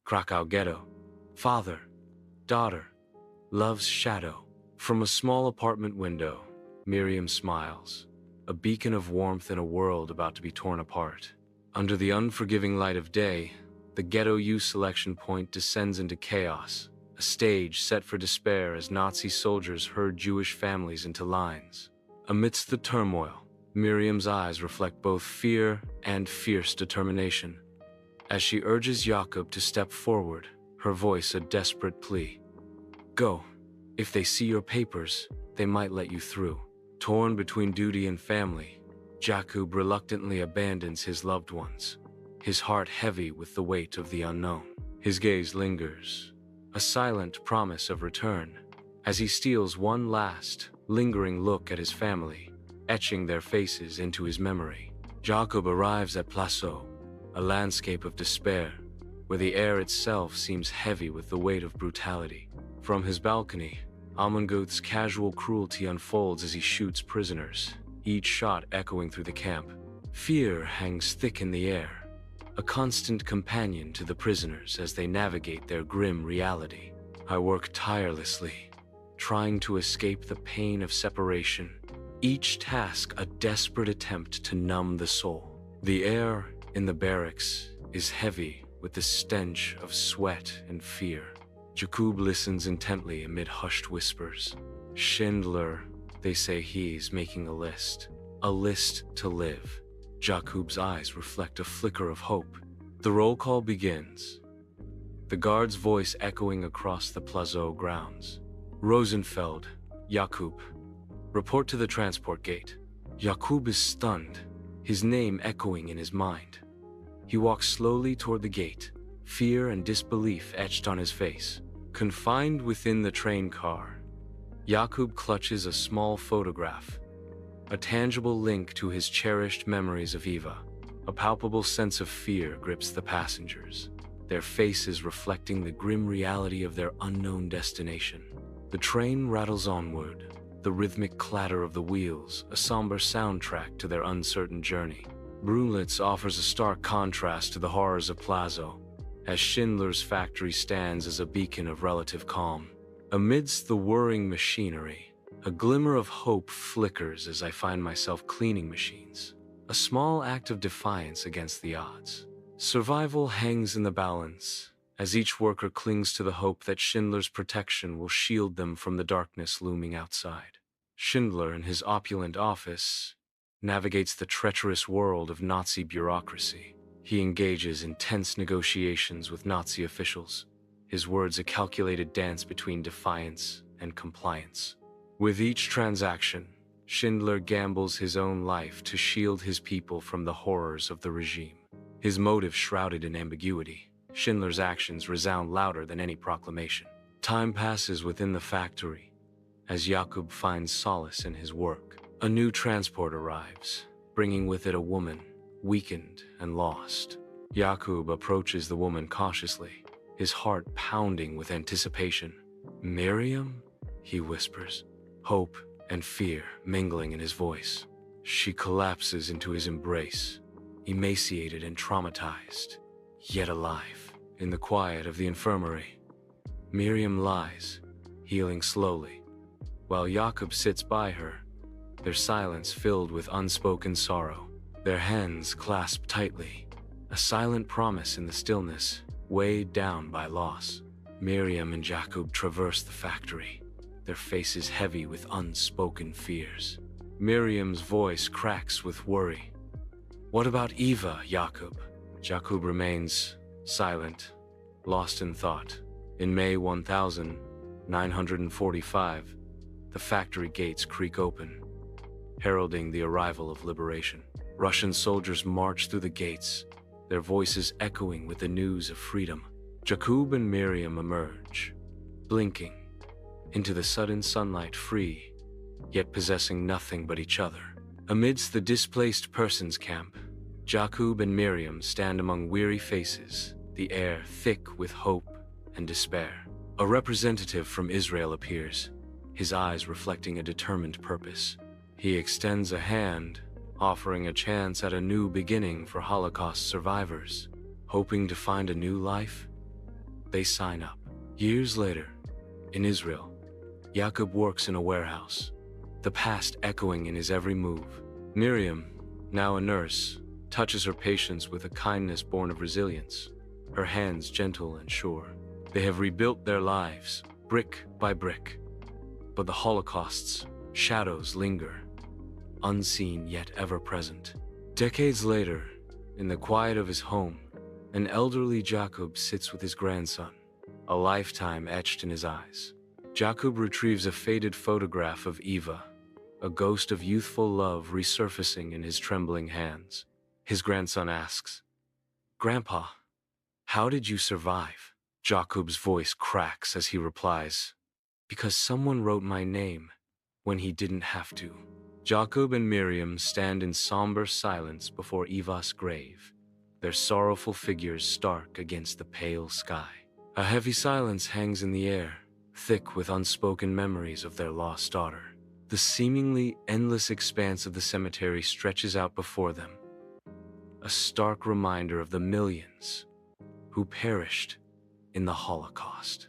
Krakow ghetto. Father, daughter, love's shadow. From a small apartment window, Miriam smiles, a beacon of warmth in a world about to be torn apart. Under the unforgiving light of day, the Ghetto U selection point descends into chaos, a stage set for despair as Nazi soldiers herd Jewish families into lines. Amidst the turmoil, Miriam's eyes reflect both fear and fierce determination. As she urges Jakub to step forward, her voice a desperate plea. Go. If they see your papers, they might let you through. Torn between duty and family, Jakub reluctantly abandons his loved ones, his heart heavy with the weight of the unknown. His gaze lingers, a silent promise of return, as he steals one last, lingering look at his family, etching their faces into his memory. Jakub arrives at Placeau, a landscape of despair, where the air itself seems heavy with the weight of brutality. From his balcony, Amonguth's casual cruelty unfolds as he shoots prisoners, each shot echoing through the camp. Fear hangs thick in the air, a constant companion to the prisoners as they navigate their grim reality. I work tirelessly, trying to escape the pain of separation, each task a desperate attempt to numb the soul. The air in the barracks is heavy with the stench of sweat and fear. Jakub listens intently amid hushed whispers. Schindler, they say he's making a list to live. Jakub's eyes reflect a flicker of hope. The roll call begins, the guard's voice echoing across the Placeau grounds. Rosenfeld, Jakub, report to the transport gate. Jakub is stunned, his name echoing in his mind. He walks slowly toward the gate, fear and disbelief etched on his face. Confined within the train car, Jakub clutches a small photograph, a tangible link to his cherished memories of Eva. A palpable sense of fear grips the passengers, their faces reflecting the grim reality of their unknown destination. The train rattles onward, the rhythmic clatter of the wheels, a somber soundtrack to their uncertain journey. Brunlitz offers a stark contrast to the horrors of Placeau, as Schindler's factory stands as a beacon of relative calm. Amidst the whirring machinery, a glimmer of hope flickers as I find myself cleaning machines, a small act of defiance against the odds. Survival hangs in the balance, as each worker clings to the hope that Schindler's protection will shield them from the darkness looming outside. Schindler, in his opulent office, navigates the treacherous world of Nazi bureaucracy. He engages in tense negotiations with Nazi officials, his words a calculated dance between defiance and compliance. With each transaction, Schindler gambles his own life to shield his people from the horrors of the regime. His motive shrouded in ambiguity, Schindler's actions resound louder than any proclamation. Time passes within the factory, as Jakub finds solace in his work. A new transport arrives, bringing with it a woman, weakened and lost. Jakub approaches the woman cautiously, his heart pounding with anticipation. Miriam? He whispers, hope and fear mingling in his voice. She collapses into his embrace, emaciated and traumatized, yet alive. In the quiet of the infirmary, Miriam lies, healing slowly, while Jakub sits by her, their silence filled with unspoken sorrow. Their hands clasped tightly, a silent promise in the stillness, weighed down by loss. Miriam and Jakub traverse the factory, their faces heavy with unspoken fears. Miriam's voice cracks with worry. What about Eva, Jakub? Jakub remains silent, lost in thought. In May 1945, the factory gates creak open, heralding the arrival of liberation. Russian soldiers march through the gates, their voices echoing with the news of freedom. Jakub and Miriam emerge, blinking, into the sudden sunlight, free, yet possessing nothing but each other. Amidst the displaced persons camp, Jakub and Miriam stand among weary faces, the air thick with hope and despair. A representative from Israel appears, his eyes reflecting a determined purpose. He extends a hand, offering a chance at a new beginning for Holocaust survivors. Hoping to find a new life? They sign up. Years later, in Israel, Jakub works in a warehouse, the past echoing in his every move. Miriam, now a nurse, touches her patients with a kindness born of resilience, her hands gentle and sure. They have rebuilt their lives, brick by brick. But the Holocaust's shadows linger, unseen yet ever present. Decades later, in the quiet of his home, an elderly Jakub sits with his grandson, a lifetime etched in his eyes. Jakub retrieves a faded photograph of Eva, a ghost of youthful love resurfacing in his trembling hands. His grandson asks, "Grandpa, how did you survive?" Jakub's voice cracks as he replies, "Because someone wrote my name when he didn't have to." Jakub and Miriam stand in somber silence before Eva's grave, their sorrowful figures stark against the pale sky. A heavy silence hangs in the air, thick with unspoken memories of their lost daughter. The seemingly endless expanse of the cemetery stretches out before them, a stark reminder of the millions who perished in the Holocaust.